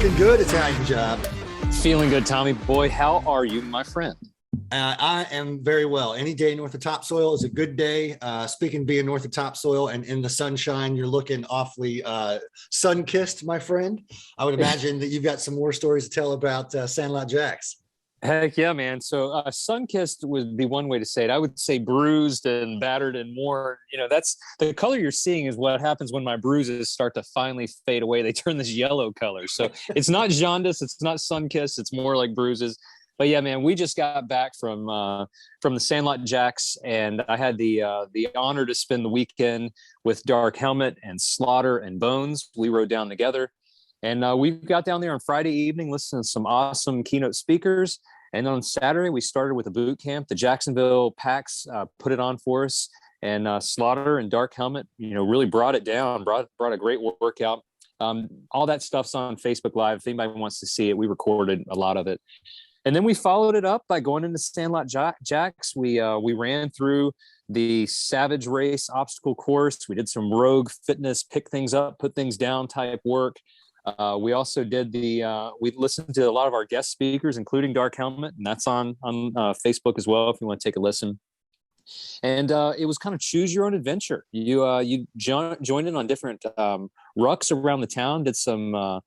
Looking good, Italian job. Feeling good, Tommy boy. How are you, my friend? I am very well. Any day north of topsoil is a good day. Speaking of being north of topsoil and in the sunshine, you're looking awfully sun-kissed, my friend. I would imagine that you've got some more stories to tell about Sandlot Jacks. Heck yeah, man. So sun-kissed would be one way to say it. I would say bruised and battered and more. You know, that's the color you're seeing is what happens when my bruises start to finally fade away. They turn this yellow color. So it's not jaundice. It's not sun-kissed. It's more like bruises. But yeah, man, we just got back from the Sandlot Jacks, and I had the honor to spend the weekend with Dark Helmet and Slaughter and Bones. We rode down together, and we got down there on Friday evening, listening to some awesome keynote speakers. And on Saturday, we started with a boot camp. The Jacksonville Packs put it on for us, and Slaughter and Dark Helmet, really brought it down, brought a great workout. All that stuff's on Facebook Live. If anybody wants to see it, we recorded a lot of it. And then we followed it up by going into Sandlot Jacks. We ran through the Savage Race obstacle course. We did some rogue fitness, pick things up, put things down type work. We also did we listened to a lot of our guest speakers, including Dark Helmet, and that's on Facebook as well if you want to take a listen. And it was kind of choose your own adventure. You joined in on different rucks around the town, did some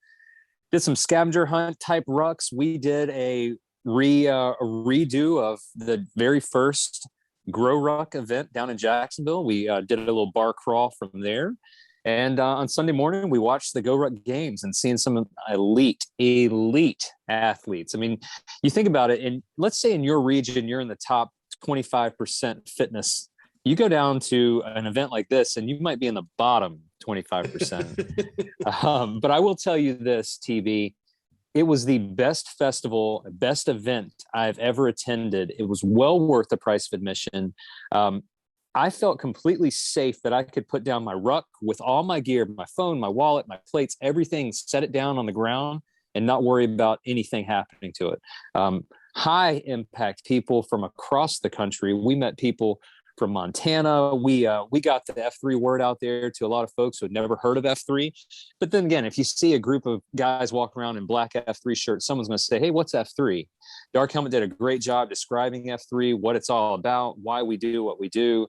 scavenger hunt type rucks. We did a redo of the very first GORUCK event down in Jacksonville. We did a little bar crawl from there. And on Sunday morning, we watched the GORUCK games and seeing some elite athletes. I mean, you think about it, and let's say in your region, you're in the top 25% fitness. You go down to an event like this and you might be in the bottom 25%. But I will tell you this, TB, it was the best festival, best event I've ever attended. It was well worth the price of admission. I felt completely safe that I could put down my ruck with all my gear, my phone, my wallet, my plates, everything, set it down on the ground and not worry about anything happening to it. High impact people from across the country. We met people from Montana. We got the F3 word out there to a lot of folks who had never heard of F3. But then again, if you see a group of guys walking around in black F3 shirts, someone's going to say, hey, what's F3? Dark Helmet did a great job describing F3, what it's all about, why we do what we do.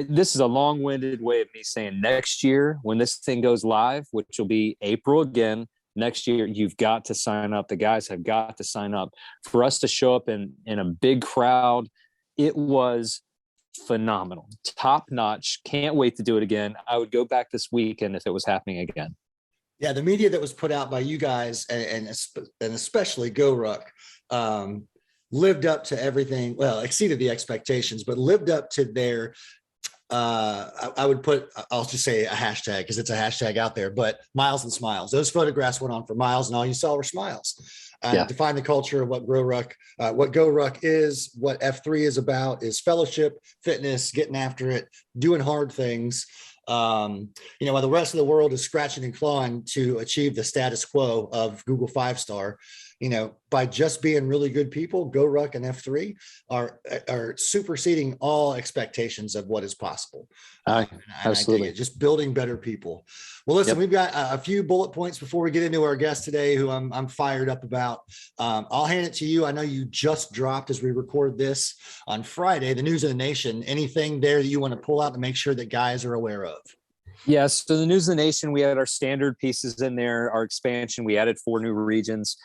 This is a long-winded way of me saying next year, when this thing goes live, which will be April again, next year, you've got to sign up. The guys have got to sign up. For us to show up in a big crowd, it was phenomenal, top notch. Can't wait to do it again. I would go back this weekend if it was happening again. Yeah, the media that was put out by you guys and especially GORUCK lived up to everything. Well, exceeded the expectations, but lived up to their. I'll just say a hashtag because it's a hashtag out there. But miles and smiles. Those photographs went on for miles, and all you saw were smiles. Define the culture of what GORUCK is, what F3 is about, is fellowship, fitness, getting after it, doing hard things. While the rest of the world is scratching and clawing to achieve the status quo of Google 5-star, by just being really good people, GORUCK and F3 are superseding all expectations of what is possible. Absolutely. I dig it. Just building better people. Well, listen, We've got a few bullet points before we get into our guest today, who I'm fired up about. I'll hand it to you. I know you just dropped, as we record this on Friday, the News of the Nation. Anything there that you want to pull out to make sure that guys are aware of? Yes. So the News of the Nation, we had our standard pieces in there, our expansion. We added 4 new regions.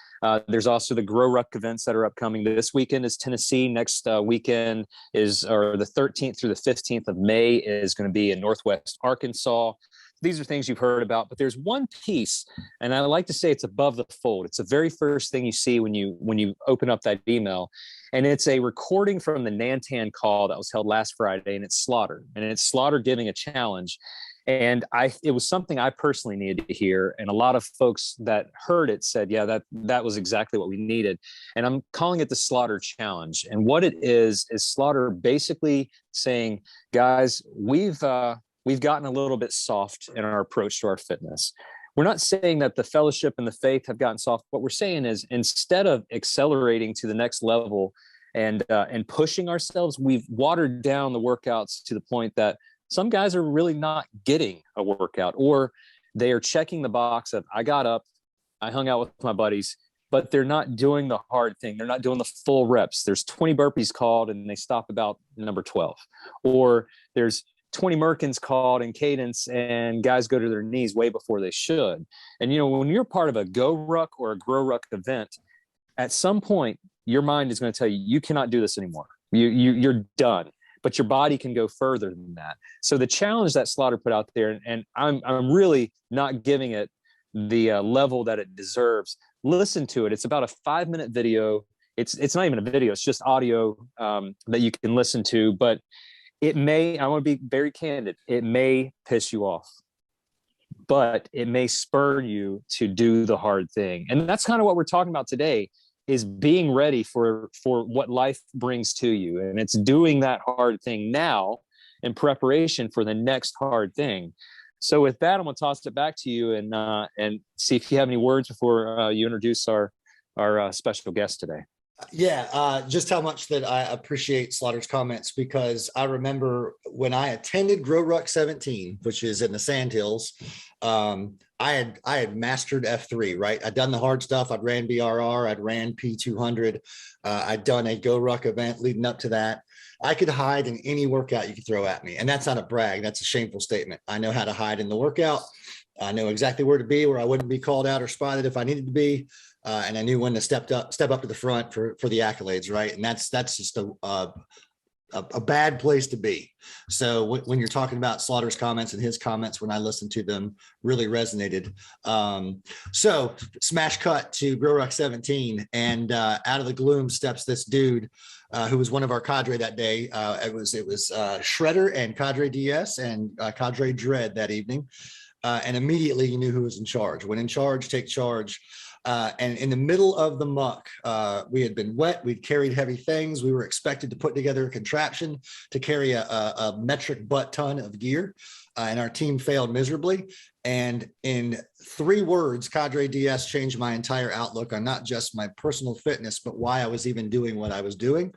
There's also the GORUCK events that are upcoming. This weekend is Tennessee. Next weekend the 13th through the 15th of May is going to be in Northwest Arkansas. These are things you've heard about, but there's one piece, and I like to say it's above the fold. It's the very first thing you see when you open up that email, and it's a recording from the Nant'an call that was held last Friday, and it's Slaughter giving a challenge. And it was something I personally needed to hear. And a lot of folks that heard it said, yeah, that was exactly what we needed. And I'm calling it the Slaughter Challenge. And what it is Slaughter basically saying, guys, we've gotten a little bit soft in our approach to our fitness. We're not saying that the fellowship and the faith have gotten soft. What we're saying is, instead of accelerating to the next level and pushing ourselves, we've watered down the workouts to the point that some guys are really not getting a workout, or they are checking the box of, I got up, I hung out with my buddies, but they're not doing the hard thing. They're not doing the full reps. There's 20 burpees called and they stop about number 12. Or there's 20 Merkins called in cadence and guys go to their knees way before they should. And, when you're part of a GORUCK or a GROWRUCK event, at some point, your mind is going to tell you, you cannot do this anymore. You're done. But your body can go further than that. So the challenge that Slaughter put out there, and I'm really not giving it the level that it deserves. Listen to it. It's about a 5-minute video. It's not even a video. It's just audio that you can listen to. But I want to be very candid. It may piss you off, but it may spur you to do the hard thing. And that's kind of what we're talking about today, is being ready for what life brings to you. And it's doing that hard thing now in preparation for the next hard thing. So with that, I'm going to toss it back to you and see if you have any words before you introduce our special guest today. Yeah, just how much that I appreciate Slaughter's comments, because I remember when I attended GORUCK 17, which is in the Sandhills, I had mastered F3, right? I'd done the hard stuff. I'd ran BRR, I'd ran P200. I'd done a GORUCK event leading up to that. I could hide in any workout you could throw at me. And that's not a brag. That's a shameful statement. I know how to hide in the workout. I know exactly where to be, where I wouldn't be called out or spotted if I needed to be. And I knew when to step up to the front for the accolades, right? And that's just a bad place to be. So when you're talking about Slaughter's comments and his comments, when I listened to them, really resonated. So smash cut to GORUCK 17, and out of the gloom steps this dude who was one of our cadre that day. It was Shredder and Cadre DS and Cadre Dread that evening. And immediately you knew who was in charge. When in charge, take charge. And in the middle of the muck, we had been wet. We'd carried heavy things. We were expected to put together a contraption to carry a metric butt ton of gear. And our team failed miserably. And in 3 words, Cadre DS changed my entire outlook on not just my personal fitness, but why I was even doing what I was doing.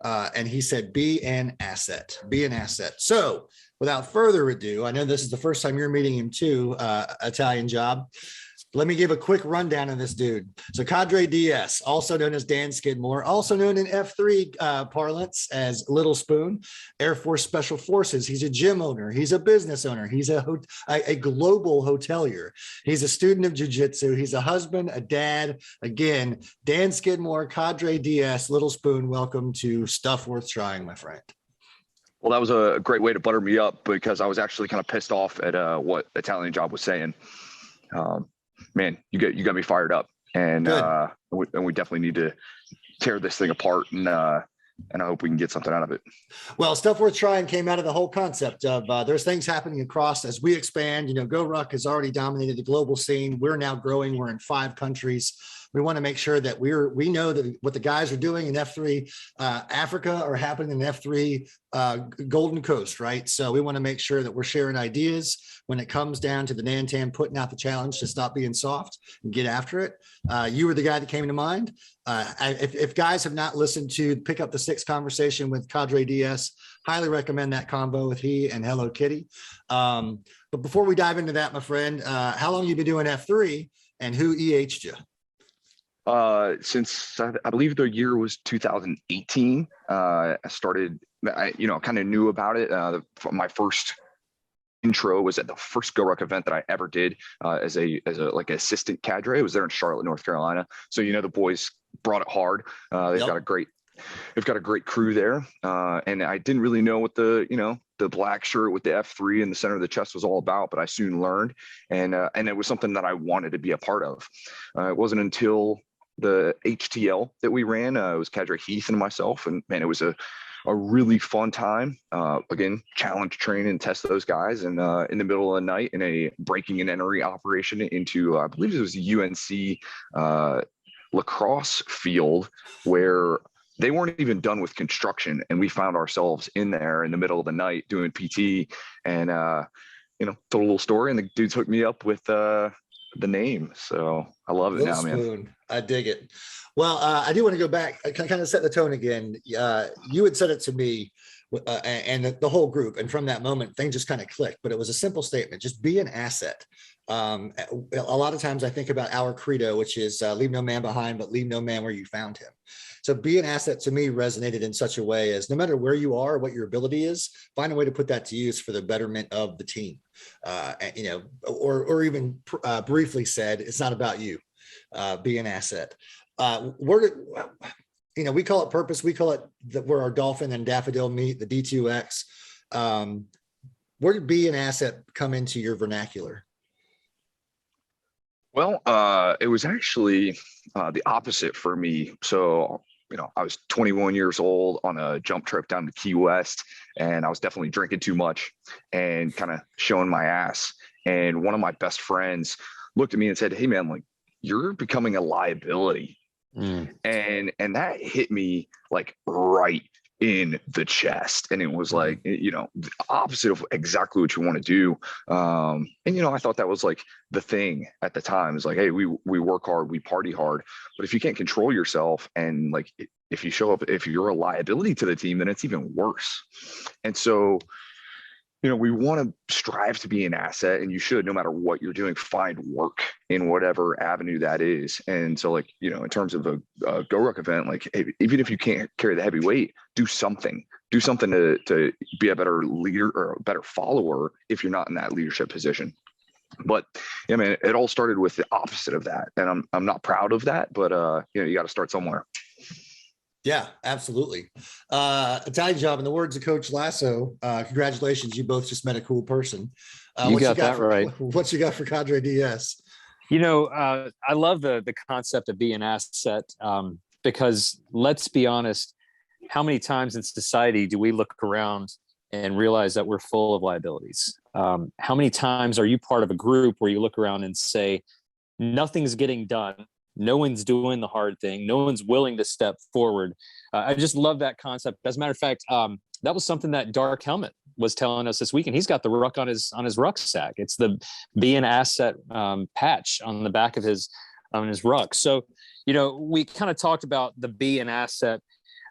And he said, be an asset, be an asset. So without further ado, I know this is the first time you're meeting him too, Italian Job. Let me give a quick rundown of this dude. So Cadre DS, also known as Dan Skidmore, also known in F3 parlance as Little Spoon, Air Force Special Forces. He's a gym owner. He's a business owner. He's a global hotelier. He's a student of jiu-jitsu. He's a husband, a dad. Again, Dan Skidmore, Cadre DS, Little Spoon, welcome to Stuff Worth Trying, my friend. Well, that was a great way to butter me up, because I was actually kind of pissed off at what Italian Job was saying. Man, you got me fired up, and we definitely need to tear this thing apart, and I hope we can get something out of it. Well, Stuff Worth Trying came out of the whole concept of there's things happening across as we expand. GORUCK has already dominated the global scene. We're now growing. We're in 5 countries. We want to make sure that we know that what the guys are doing in F3 Africa are happening in F3 Golden Coast, right? So we want to make sure that we're sharing ideas when it comes down to the Nant'an putting out the challenge to stop being soft and get after it. You were the guy that came to mind. If guys have not listened to Pick Up the Six conversation with Cadre DS, highly recommend that combo with he and Hello Kitty. But before we dive into that, my friend, how long have you been doing F3 and who EH'd you? Since I believe the year was 2018, I started, kind of knew about it. My first intro was at the first GORUCK event that I ever did, as a assistant cadre. It was there in Charlotte, North Carolina. So, the boys brought it hard. They've got a great crew there. And I didn't really know what the black shirt with the F3 in the center of the chest was all about, but I soon learned, and it was something that I wanted to be a part of. It wasn't until the HTL that we ran, it was Cadre Heath and myself, and man, it was a really fun time. Again, challenge train and test those guys, and in the middle of the night in a breaking and entering operation into, I believe it was the UNC lacrosse field, where they weren't even done with construction, and we found ourselves in there in the middle of the night doing PT, and told a little story, and the dudes hooked me up with the name. So I love it now, man. I dig it. Well, I do want to go back. I kind of set the tone again. You had said it to me and the whole group. And from that moment, things just kind of clicked. But it was a simple statement: just be an asset. A lot of times I think about our credo, which is leave no man behind, but leave no man where you found him. So be an asset to me resonated in such a way as no matter where you are, what your ability is, find a way to put that to use for the betterment of the team. Or even briefly said, it's not about you. Be an asset. We call it purpose. We call it where our dolphin and daffodil meet, the D2X. Where did be an asset come into your vernacular? Well, it was actually the opposite for me. So, I was 21 years old on a jump trip down to Key West, and I was definitely drinking too much and kind of showing my ass. And one of my best friends looked at me and said, "Hey man, like you're becoming a liability." And that hit me like right in the chest. And it was like, the opposite of exactly what you want to do. I thought that was like the thing at the time. Is like, hey, we work hard, we party hard, but if you can't control yourself and like if you show up, if you're a liability to the team, then it's even worse. And so we want to strive to be an asset, and you should, no matter what you're doing, find work in whatever avenue that is. And so like, in terms of a GORUCK event, like even if you can't carry the heavy weight, do something to be a better leader or a better follower if you're not in that leadership position. But yeah, man, it all started with the opposite of that. And I'm not proud of that, but you got to start somewhere. Yeah, absolutely. Italian job. In the words of Coach Lasso, congratulations, you both just met a cool person. You got that right. What you got for Cadre DS? I love the concept of being an asset because let's be honest, how many times in society do we look around and realize that we're full of liabilities? How many times are you part of a group where you look around and say, nothing's getting done? No one's doing the hard thing. No one's willing to step forward. I just love that concept. As a matter of fact, that was something that Dark Helmet was telling us this weekend. He's got the ruck on his rucksack. It's the be an asset patch on the back of his ruck. So, we kind of talked about the be an asset.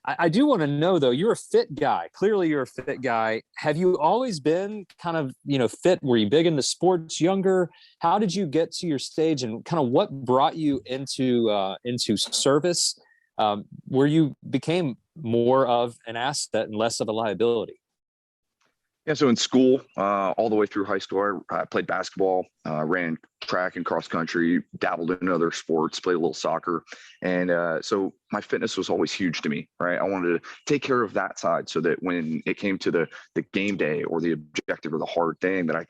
I do want to know, though, you're a fit guy. Clearly, you're a fit guy. Have you always been kind of, fit? Were you big into sports younger? How did you get to your stage, and kind of what brought you into service, where you became more of an asset and less of a liability? Yeah, so in school, all the way through high school, I played basketball, ran track and cross country, dabbled in other sports, played a little soccer. And so my fitness was always huge to me, right? I wanted to take care of that side so that when it came to the game day or the objective or the hard thing, that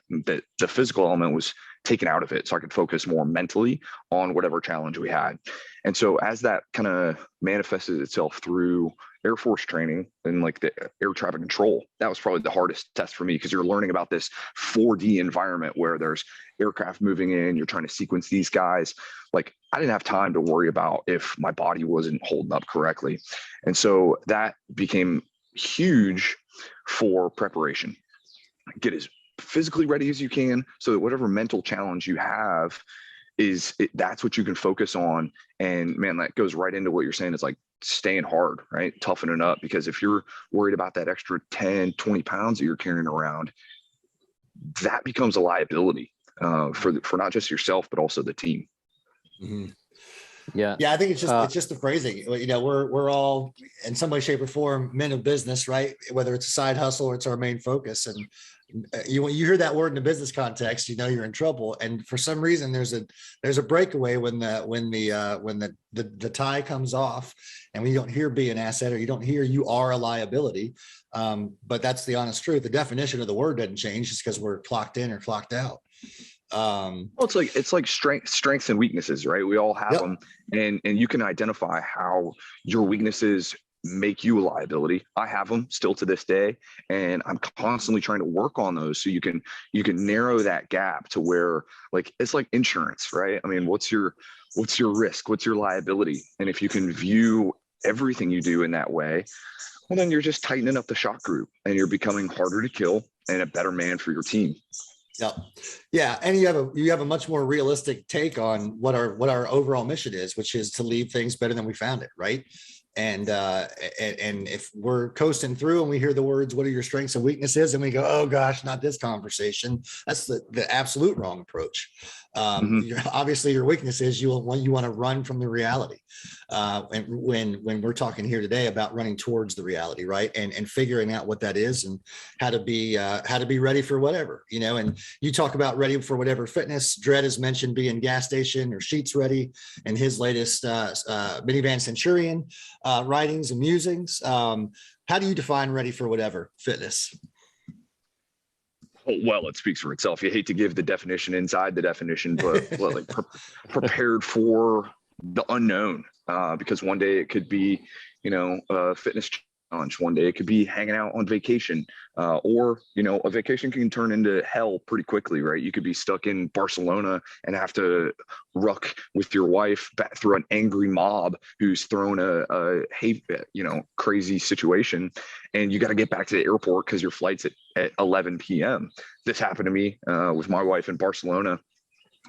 the physical element was taken out of it so I could focus more mentally on whatever challenge we had. And so as that kind of manifested itself through Air Force training and like the air traffic control, that was probably the hardest test for me, because you're learning about this 4D environment where there's aircraft moving in, you're trying to sequence these guys. Like I didn't have time to worry about if my body wasn't holding up correctly. And so that became huge for preparation. Get as physically ready as you can so that whatever mental challenge you have that's what you can focus on. And man, that goes right into what you're saying. It's like staying hard, right? Toughening up, because if you're worried about that extra 10, 20 pounds that you're carrying around, that becomes a liability for not just yourself, but also the team. Mm-hmm. Yeah. I think it's just the phrasing. We're all in some way, shape, or form men of business, right? Whether it's a side hustle or it's our main focus. And when you hear that word in a business context, you're in trouble. And for some reason, there's a breakaway when the tie comes off, and when you don't hear be an asset, or you don't hear you are a liability. But that's the honest truth. The definition of the word doesn't change just because we're clocked in or clocked out. Well, it's like strengths and weaknesses, right? We all have them, and you can identify how your weaknesses make you a liability. I have them still to this day, and I'm constantly trying to work on those so you can narrow that gap to where, like, it's like insurance, right? I mean, what's your risk? What's your liability? And if you can view everything you do in that way, well, then you're just tightening up the shot group, and you're becoming harder to kill and a better man for your team. Yeah. And you have a much more realistic take on what our overall mission is, which is to leave things better than we found it. Right. And if we're coasting through and we hear the words, "What are your strengths and weaknesses?" and we go, "Oh gosh, not this conversation," that's the absolute wrong approach. Obviously, your weakness is you want to run from the reality. And when we're talking here today about running towards the reality, right, and figuring out what that is and how to be ready for whatever, And you talk about ready for whatever fitness. Dredd has mentioned being gas station or sheets ready, and his latest minivan Centurion writings and musings. How do you define ready for whatever fitness? Oh, well, it speaks for itself. You hate to give the definition inside the definition, but prepared for the unknown, because one day it could be, a fitness challenge. One day it could be hanging out on vacation, or, a vacation can turn into hell pretty quickly, right? You could be stuck in Barcelona and have to ruck with your wife back through an angry mob who's thrown a crazy situation, and you got to get back to the airport because your flight's at 11 p.m. This happened to me with my wife in Barcelona.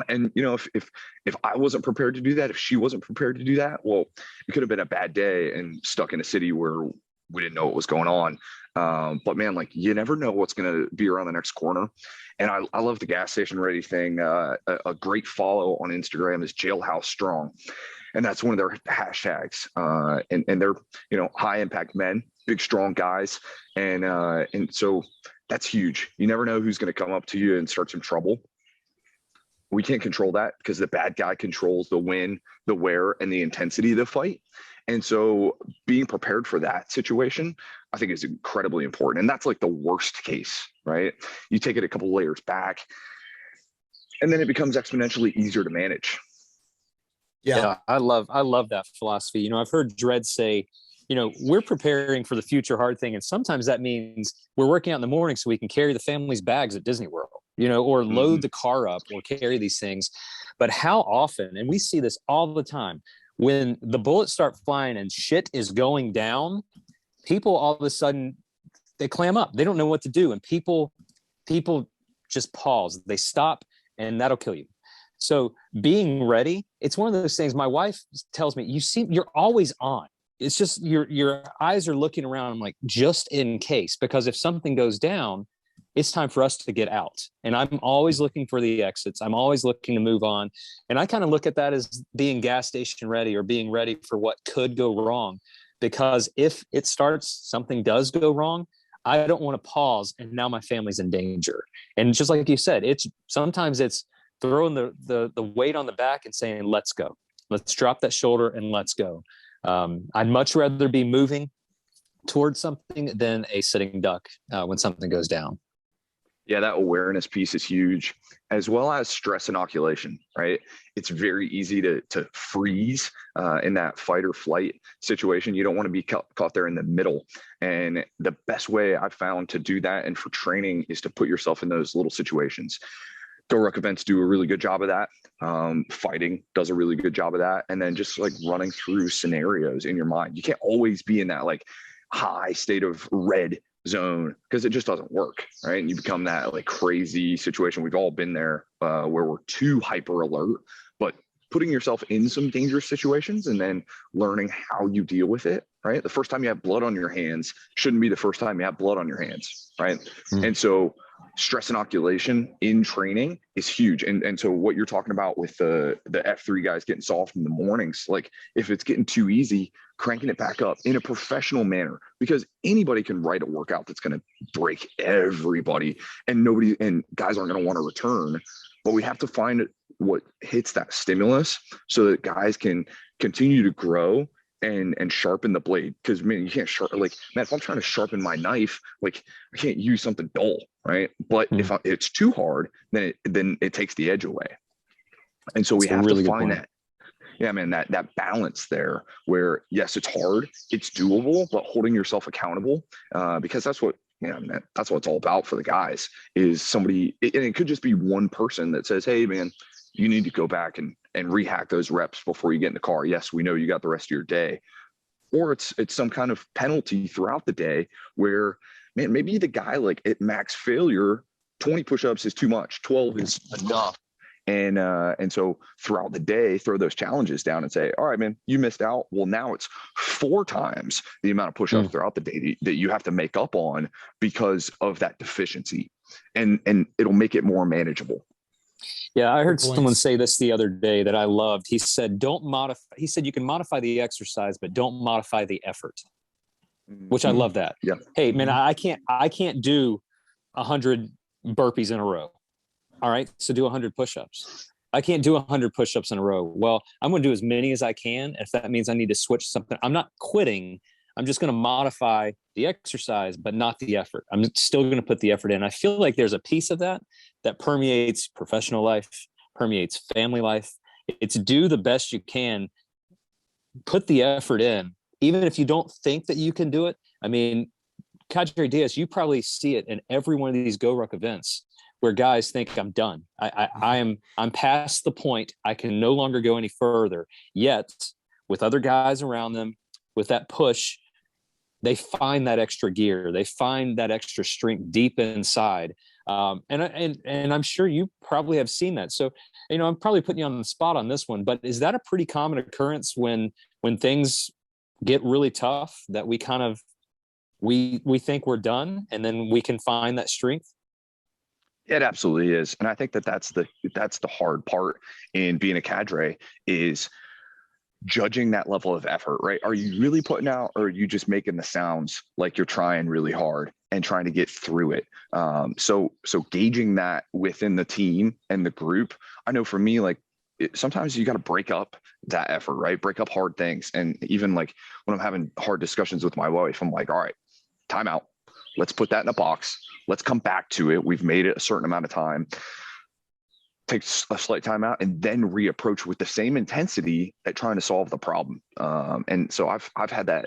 And, if I wasn't prepared to do that, if she wasn't prepared to do that, well, it could have been a bad day and stuck in a city where we didn't know what was going on. But man, you never know what's going to be around the next corner. And I love the gas station ready thing. A great follow on Instagram is Jailhouse Strong. And that's one of their hashtags. And they're, high impact men, big, strong guys. And so that's huge. You never know who's going to come up to you and start some trouble. We can't control that because the bad guy controls the when, the where, and the intensity of the fight. And so being prepared for that situation, I think, is incredibly important. And that's the worst case, right? You take it a couple layers back, and then it becomes exponentially easier to manage. Yeah, I love that philosophy. I've heard Dredd say, we're preparing for the future hard thing. And sometimes that means we're working out in the morning so we can carry the family's bags at Disney World, or load the car up or carry these things. But how often, and we see this all the time, when the bullets start flying and shit is going down, people all of a sudden, they clam up. They don't know what to do. And people just pause. They stop, and that'll kill you. So being ready, it's one of those things. My wife tells me, you're always on. It's just your eyes are looking around. I'm like, just in case, because if something goes down, it's time for us to get out. And I'm always looking for the exits. I'm always looking to move on. And I kind of look at that as being gas station ready, or being ready for what could go wrong. Because if it starts, something does go wrong, I don't want to pause, and now my family's in danger. And just like you said, sometimes it's throwing the weight on the back and saying, let's go. Let's drop that shoulder and let's go. I'd much rather be moving towards something than a sitting duck when something goes down. Yeah, that awareness piece is huge, as well as stress inoculation, right? It's very easy to freeze in that fight or flight situation. You don't want to be caught there in the middle. And the best way I've found to do that, and for training, is to put yourself in those little situations. GORUCK events do a really good job of that. Fighting does a really good job of that. And then just running through scenarios in your mind. You can't always be in that high state of red zone, because it just doesn't work, right? And you become that crazy situation. We've all been there, where we're too hyper alert. But putting yourself in some dangerous situations and then learning how you deal with it, right? The first time you have blood on your hands shouldn't be the first time you have blood on your hands, right? And so stress inoculation in training is huge. And so what you're talking about with the F3 guys getting soft in the mornings, if it's getting too easy, cranking it back up in a professional manner, because anybody can write a workout that's going to break everybody, and guys aren't going to want to return. But we have to find what hits that stimulus so that guys can continue to grow and sharpen the blade. Because you can't if I'm trying to sharpen my knife, I can't use something dull, right? But if it's too hard, then it takes the edge away. And so we have to find that. Yeah, man, that balance there, where yes, it's hard, it's doable, but holding yourself accountable, because that's what that's what it's all about for the guys, is somebody, and it could just be one person that says, hey man, you need to go back and rehack those reps before you get in the car. Yes, we know you got the rest of your day. Or it's some kind of penalty throughout the day where, man, maybe the guy at max failure, 20 push-ups is too much, 12 is enough. And so throughout the day, throw those challenges down and say, all right, man, you missed out. Well, now it's 4 times the amount of push-ups throughout the day that you have to make up on because of that deficiency. And it'll make it more manageable. Yeah, I heard someone say this the other day that I loved. He said, he said, you can modify the exercise, but don't modify the effort, which I love that. Yeah. Hey, man, I can't do 100 burpees in a row. All right, so do 100 push-ups. I can't do 100 push-ups in a row. Well, I'm going to do as many as I can. If that means I need to switch something, I'm not quitting. I'm just going to modify the exercise, but not the effort. I'm still going to put the effort in. I feel like there's a piece of that permeates professional life, permeates family life. It's do the best you can, put the effort in, even if you don't think that you can do it. I mean, Cadre DS, you probably see it in every one of these GORUCK events where guys think I'm done. I'm past the point. I can no longer go any further. Yet with other guys around them, with that push, they find that extra gear. They find that extra strength deep inside. And I'm sure you probably have seen that. So, I'm probably putting you on the spot on this one, but is that a pretty common occurrence when things get really tough that we kind of, we think we're done and then we can find that strength? It absolutely is. And I think that's the hard part in being a cadre is judging that level of effort, right? Are you really putting out, or are you just making the sounds like you're trying really hard and trying to get through it? So gauging that within the team and the group. I know for me, like sometimes you got to break up that effort, right? Break up hard things. And even like when I'm having hard discussions with my wife, I'm like, all right, time out. Let's put that in a box. Let's come back to it. We've made it a certain amount of time. Take a slight time out and then reapproach with the same intensity at trying to solve the problem. And so I've had that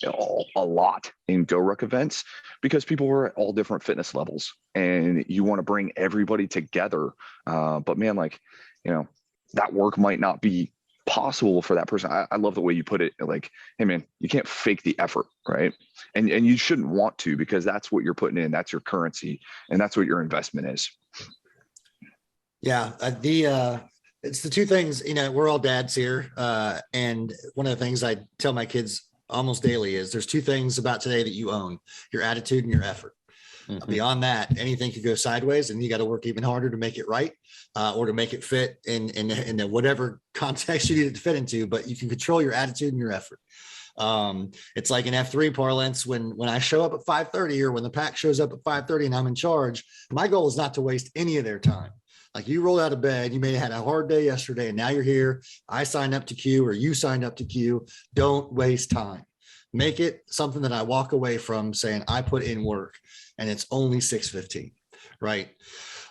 a lot in GORUCK events because people were at all different fitness levels and you want to bring everybody together. But man, like, that work might not be possible for that person. I love the way you put it. Like, hey man, you can't fake the effort, right? And you shouldn't want to, because that's what you're putting in. That's your currency, and that's what your investment is. Yeah, it's the two things. We're all dads here, and one of the things I tell my kids almost daily is there's 2 things about today that you own: your attitude and your effort. Beyond that, anything could go sideways, and you got to work even harder to make it right, or to make it fit in whatever context you need it to fit into. But you can control your attitude and your effort. It's like an F3 parlance. When I show up at 5:30, or when the pack shows up at 5:30 and I'm in charge, my goal is not to waste any of their time. Like, you rolled out of bed, you may have had a hard day yesterday, and now you're here. I signed up to Q, or you signed up to Q. Don't waste time. Make it something that I walk away from saying I put in work, and it's only 6:15, right?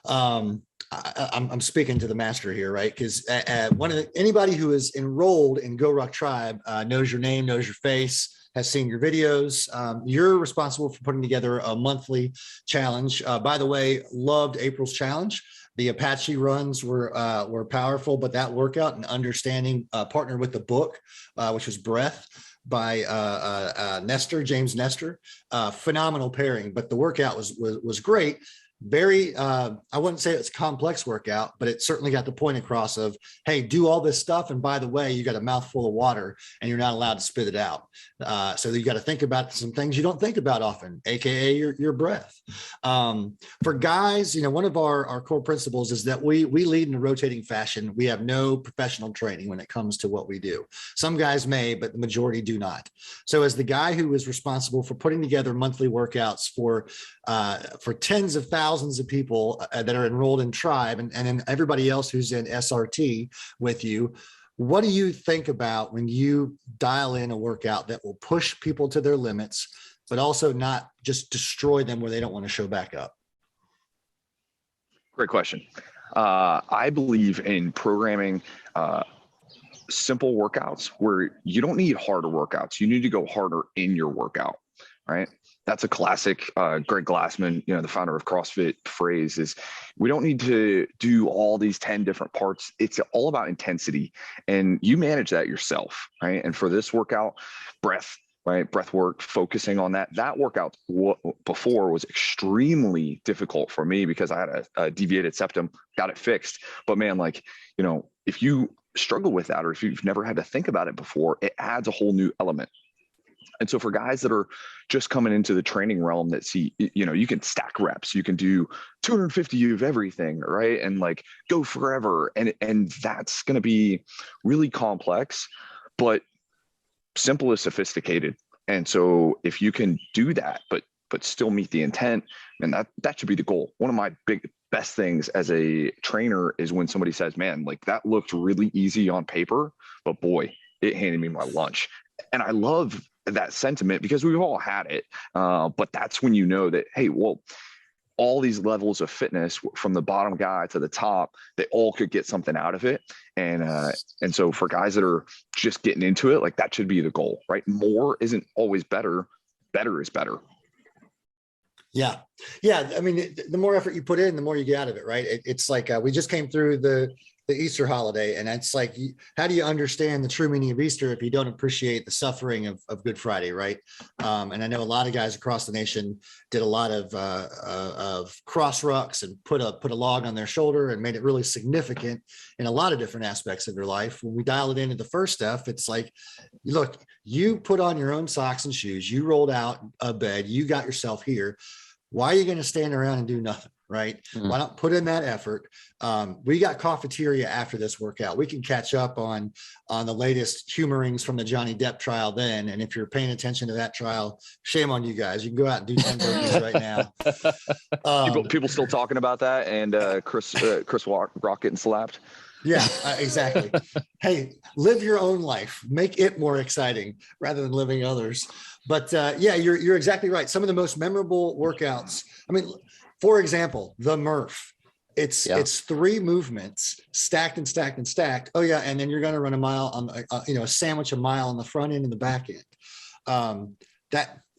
I'm speaking to the master here, right? Because anybody who is enrolled in GORUCK Tribe knows your name, knows your face, has seen your videos. You're responsible for putting together a monthly challenge. By the way, loved April's challenge. The Apache runs were powerful, but that workout and understanding partnered with the book, which was Breath by James Nestor. Phenomenal pairing, but the workout was great. Very, I wouldn't say it's a complex workout, but it certainly got the point across of, hey, do all this stuff. And by the way, you got a mouthful of water and you're not allowed to spit it out. So you got to think about some things you don't think about often, AKA your breath. For guys, one of our core principles is that we lead in a rotating fashion. We have no professional training when it comes to what we do. Some guys may, but the majority do not. So as the guy who is responsible for putting together monthly workouts for tens of thousands of people that are enrolled in Tribe, and then everybody else who's in SRT with you, what do you think about when you dial in a workout that will push people to their limits, but also not just destroy them where they don't want to show back up? Great question. I believe in programming simple workouts where you don't need harder workouts. You need to go harder in your workout, right? That's a classic Greg Glassman, the founder of CrossFit, phrase is, we don't need to do all these 10 different parts. It's all about intensity, and you manage that yourself, right? And for this workout, breath, right? Breath work, focusing on that. That workout before was extremely difficult for me because I had a deviated septum, got it fixed. But man, like, you know, if you struggle with that, or if you've never had to think about it before, it adds a whole new element. And so for guys that are just coming into the training realm that see, you know, you can stack reps, you can do 250 of everything, right? And like go forever. And that's going to be really complex, but simple is sophisticated. And so if you can do that, but still meet the intent, and that should be the goal. One of my best things as a trainer is when somebody says, man, like that looked really easy on paper, but boy, it handed me my lunch. And I love that sentiment because we've all had it. But that's when you know that, hey, well, all these levels of fitness from the bottom guy to the top, they all could get something out of it. And so for guys that are just getting into it, like that should be the goal, right? More isn't always better. Better is better. Yeah. Yeah. I mean, the more effort you put in, the more you get out of it, right? It's like we just came through the Easter holiday, and it's like, how do you understand the true meaning of Easter if you don't appreciate the suffering of Good Friday, right? And I know a lot of guys across the nation did a lot of cross rucks and put a log on their shoulder and made it really significant in a lot of different aspects of their life. When we dial it into the first stuff, it's like, look, you put on your own socks and shoes, you rolled out of bed, you got yourself here. Why are you going to stand around and do nothing? Right? Mm-hmm. Why not put in that effort? We got cafeteria after this workout. We can catch up on the latest humorings from the Johnny Depp trial then. And if you're paying attention to that trial, shame on you guys. You can go out and do 10 burpees right now. People still talking about that, and Chris Rock getting slapped. Yeah, exactly. Hey, live your own life. Make it more exciting rather than living others. But yeah, you're exactly right. Some of the most memorable workouts. I mean, for example, the Murph. It's 3 movements stacked and stacked and stacked. Oh yeah, and then you're going to run a mile on a sandwich a mile on the front end and the back end.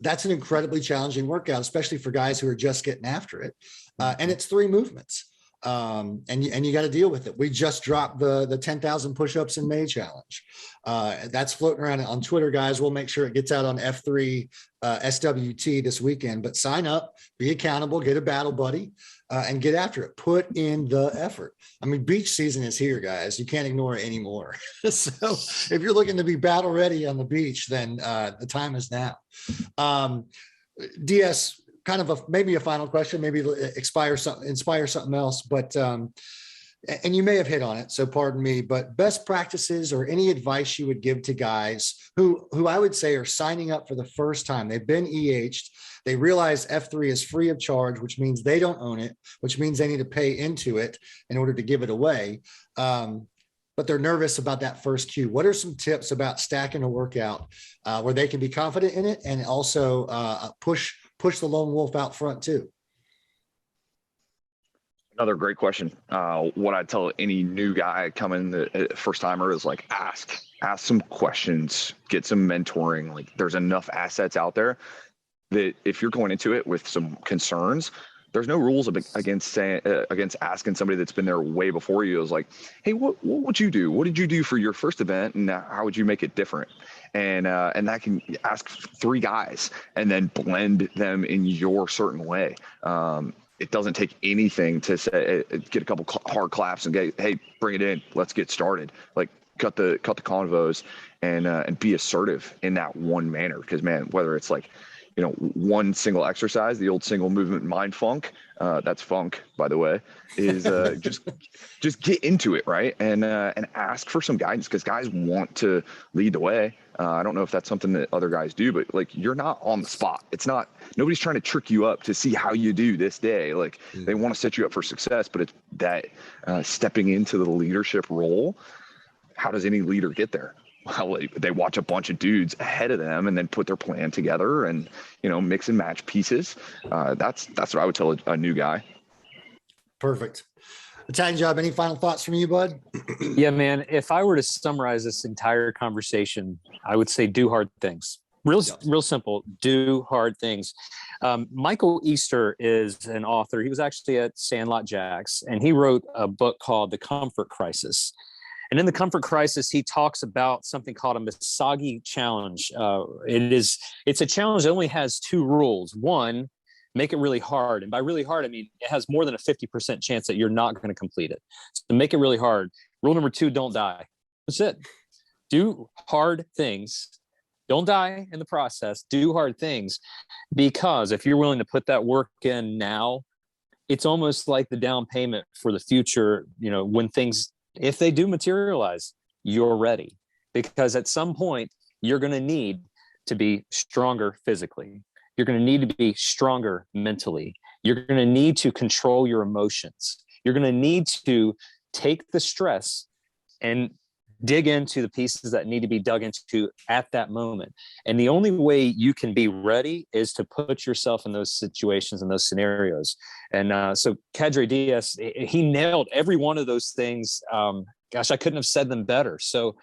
That's an incredibly challenging workout, especially for guys who are just getting after it. And it's 3 movements. And you got to deal with it. We just dropped the 10,000 push-ups in May challenge. That's floating around on Twitter, guys. We'll make sure it gets out on F3 SWT this weekend, but sign up, be accountable, get a battle buddy, and get after it. Put in the effort. I mean, beach season is here, guys. You can't ignore it anymore. So if you're looking to be battle ready on the beach, then the time is now. DS, kind of maybe a final question, maybe inspire something else, but and you may have hit on it, so pardon me, but best practices or any advice you would give to guys who I would say are signing up for the first time. They've been EH'd, they realize F3 is free of charge, which means they don't own it, which means they need to pay into it in order to give it away. But they're nervous about that first cue. What are some tips about stacking a workout where they can be confident in it and also push the lone wolf out front too? Another great question. What I tell any new guy coming, the first timer, is like ask some questions, get some mentoring. Like there's enough assets out there that if you're going into it with some concerns, there's no rules against asking somebody that's been there way before you. Is like, hey, what would you do? What did you do for your first event, and how would you make it different? And that can ask 3 guys and then blend them in your certain way. It doesn't take anything to say, get a couple hard claps and get, hey, bring it in, let's get started. Like cut the convos and be assertive in that one manner. Because man, whether it's like, one single exercise, the old single movement mind funk, that's funk, by the way, is just get into it, right? And ask for some guidance, because guys want to lead the way. I don't know if that's something that other guys do, but like you're not on the spot. It's not, nobody's trying to trick you up to see how you do this day. Like they want to set you up for success, but it's that stepping into the leadership role. How does any leader get there? Well, they watch a bunch of dudes ahead of them and then put their plan together and, mix and match pieces. That's what I would tell a new guy. Perfect. Italian Job, any final thoughts from you, bud? Yeah, man. If I were to summarize this entire conversation, I would say do hard things. Real simple. Do hard things. Michael Easter is an author. He was actually at Sandlot Jacks, and he wrote a book called The Comfort Crisis. And in the Comfort Crisis, he talks about something called a Misagi challenge. It's a challenge that only has 2 rules. One, make it really hard. And by really hard, I mean, it has more than a 50% chance that you're not going to complete it. So make it really hard. Rule number 2, don't die. That's it. Do hard things. Don't die in the process. Do hard things, because if you're willing to put that work in now, it's almost like the down payment for the future. You know, when things, if they do materialize, you're ready, because at some point you're going to need to be stronger physically. You're going to need to be stronger mentally. You're going to need to control your emotions. You're going to need to take the stress and dig into the pieces that need to be dug into at that moment. And the only way you can be ready is to put yourself in those situations and those scenarios. And so Cadre DS, he nailed every one of those things. Gosh, I couldn't have said them better. So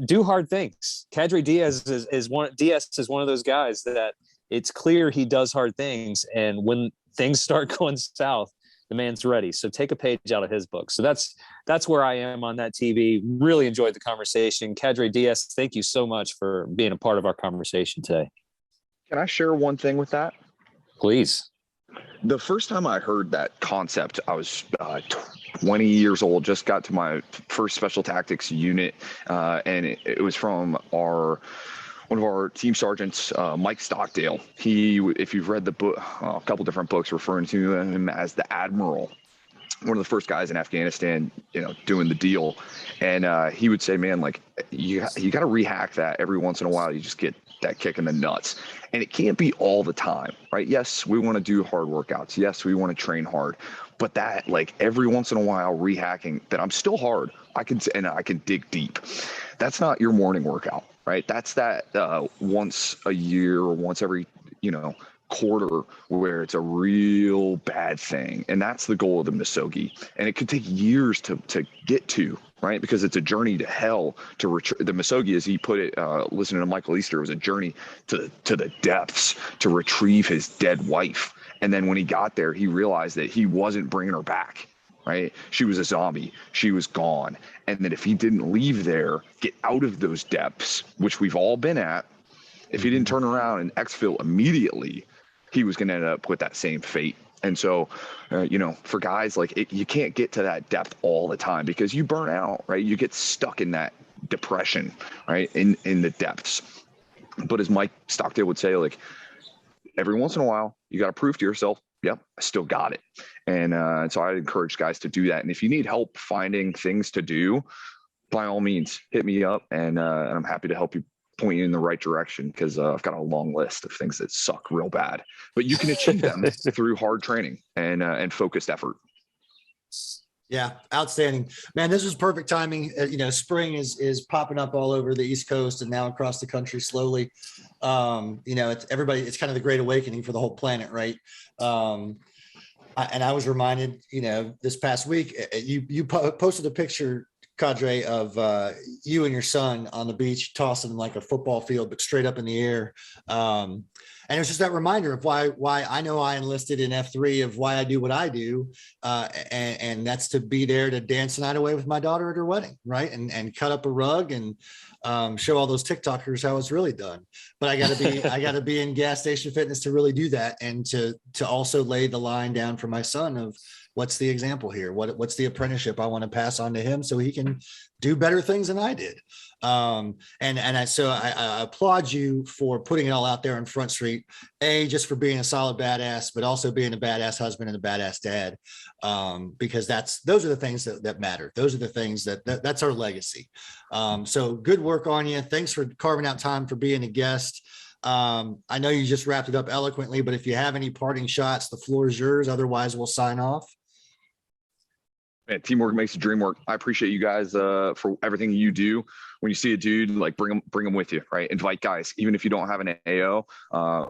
do hard things. Cadre DS is one of those guys that it's clear he does hard things. And when things start going south, the man's ready. So take a page out of his book. So that's where I am on that TV. Really enjoyed the conversation. Cadre DS, thank you so much for being a part of our conversation today. Can I share one thing with that? Please. The first time I heard that concept, I was 20 years old, just got to my first special tactics unit. And it was from one of our team sergeants, Mike Stockdale. He, if you've read the book, a couple different books referring to him as the Admiral, one of the first guys in Afghanistan, doing the deal. And he would say, man, like you got to rehack that every once in a while. You just get that kick in the nuts, and it can't be all the time, right? Yes, we want to do hard workouts. Yes, we want to train hard, but that, like, every once in a while rehacking that I'm still hard, I can dig deep. That's not your morning workout, right? That's that once a year or once every, quarter where it's a real bad thing. And that's the goal of the Misogi. And it could take years to get to, right? Because it's a journey to hell to retrieve. The Misogi, as he put it, listening to Michael Easter, was a journey to the depths to retrieve his dead wife. And then when he got there, he realized that he wasn't bringing her back, right? She was a zombie. She was gone. And that if he didn't leave there, get out of those depths, which we've all been at, if he didn't turn around and exfil immediately, he was going to end up with that same fate. And so, for guys, like, you can't get to that depth all the time because you burn out, right? You get stuck in that depression, right? In the depths. But as Mike Stockdale would say, like, every once in a while, you got to prove to yourself, yep, I still got it. And so I'd encourage guys to do that. And if you need help finding things to do, by all means, hit me up, and I'm happy to help you, point you in the right direction, because I've got a long list of things that suck real bad, but you can achieve them through hard training and focused effort. Yeah, outstanding, man. This was perfect timing. Spring is popping up all over the East Coast and now across the country slowly. It's everybody. It's kind of the Great Awakening for the whole planet, right? And I was reminded, this past week, you posted a picture, Cadre, of you and your son on the beach tossing like a football field, but straight up in the air. And it was just that reminder of why I know I enlisted in F3, of why I do what I do. And that's to be there to dance the night away with my daughter at her wedding, right? And cut up a rug and show all those TikTokers how it's really done. But I gotta be in gas station fitness to really do that, and to also lay the line down for my son of what's the example here? What's the apprenticeship I want to pass on to him so he can do better things than I did? So I applaud you for putting it all out there on Front Street, just for being a solid badass, but also being a badass husband and a badass dad, because those are the things that matter. Those are the things that's our legacy. So good work on you. Thanks for carving out time for being a guest. I know you just wrapped it up eloquently, but if you have any parting shots, the floor is yours. Otherwise, we'll sign off. Man, teamwork makes the dream work. I appreciate you guys for everything you do. When you see a dude, like, bring them with you, right? Invite guys, even if you don't have an AO,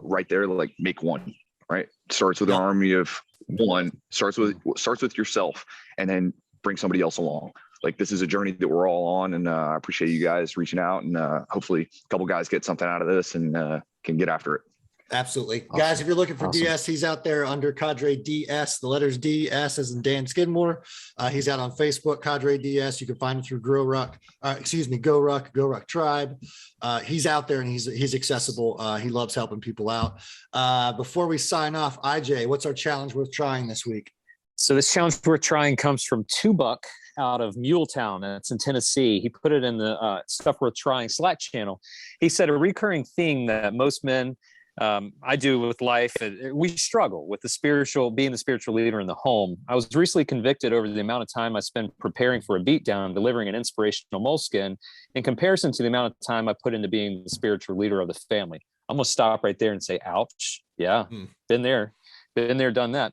right there, like, make one, right? Starts with an army of one. Starts with yourself, and then bring somebody else along. Like, this is a journey that we're all on, and I appreciate you guys reaching out, and hopefully a couple guys get something out of this and can get after it. Absolutely. Awesome. Guys, if you're looking for Awesome. DS, he's out there under Cadre DS, the letters DS as in Dan Skidmore. He's out on Facebook, Cadre DS. You can find him through GORUCK Tribe. He's out there and he's accessible. He loves helping people out. Before we sign off, IJ, what's our challenge worth trying this week? So this challenge we're trying comes from Buck out of Muletown, and it's in Tennessee. He put it in the Stuff Worth Trying Slack channel. He said a recurring theme that most men I do with life, we struggle with being the spiritual leader in the home. I was recently convicted over the amount of time I spend preparing for a beatdown, delivering an inspirational moleskin in comparison to the amount of time I put into being the spiritual leader of the family. I'm going to stop right there and say, ouch. Yeah, been there, done that.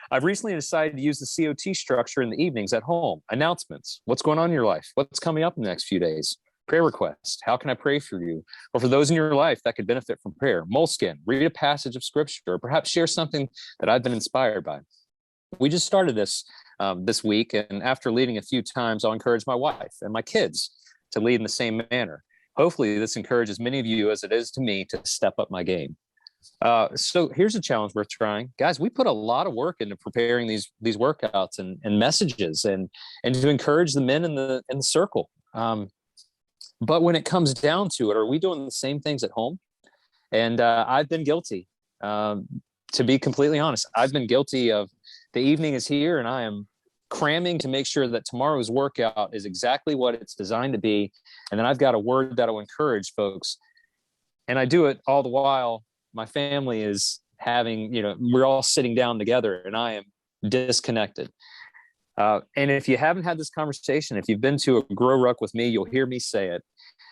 I've recently decided to use the COT structure in the evenings at home. Announcements. What's going on in your life? What's coming up in the next few days? Prayer requests. How can I pray for you? Or for those in your life that could benefit from prayer. Moleskin. Read a passage of scripture, or perhaps share something that I've been inspired by. We just started this week, and after leading a few times, I'll encourage my wife and my kids to lead in the same manner. Hopefully, this encourages many of you, as it is to me, to step up my game. So here's a challenge worth trying. Guys, we put a lot of work into preparing these workouts and messages and to encourage the men in the circle. But when it comes down to it, are we doing the same things at home? And I've been guilty. To be completely honest, I've been guilty of the evening is here and I am cramming to make sure that tomorrow's workout is exactly what it's designed to be. And then I've got a word that will encourage folks. And I do it all the while my family is having, we're all sitting down together and I am disconnected. And if you haven't had this conversation, if you've been to a GORUCK with me, you'll hear me say it.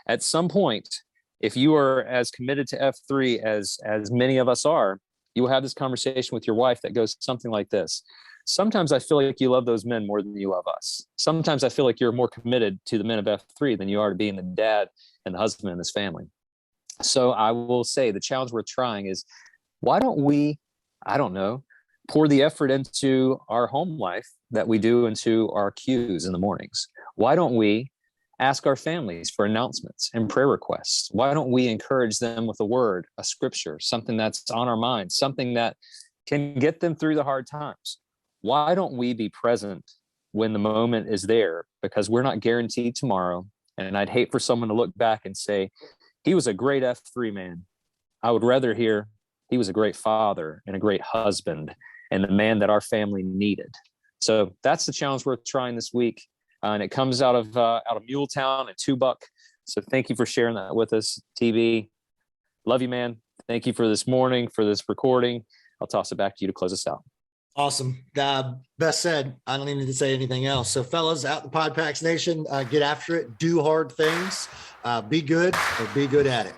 At some point, if you are as committed to F3 as many of us are, you will have this conversation with your wife that goes something like this. Sometimes I feel like you love those men more than you love us. Sometimes I feel like you're more committed to the men of F3 than you are to being the dad and the husband in this family. So I will say the challenge we're trying is, why don't we, pour the effort into our home life that we do into our cues in the mornings? Why don't we ask our families for announcements and prayer requests? Why don't we encourage them with a word, a scripture, something that's on our mind, something that can get them through the hard times? Why don't we be present when the moment is there? Because we're not guaranteed tomorrow. And I'd hate for someone to look back and say, he was a great F3 man. I would rather hear he was a great father and a great husband and the man that our family needed. So that's the challenge we're trying this week. And it comes out of Muletown and Buck. So thank you for sharing that with us, TB. Love you, man. Thank you for this morning, for this recording. I'll toss it back to you to close us out. Awesome. Best said. I don't even need to say anything else. So fellas out in the Podpacks Nation, get after it. Do hard things. Be good or be good at it.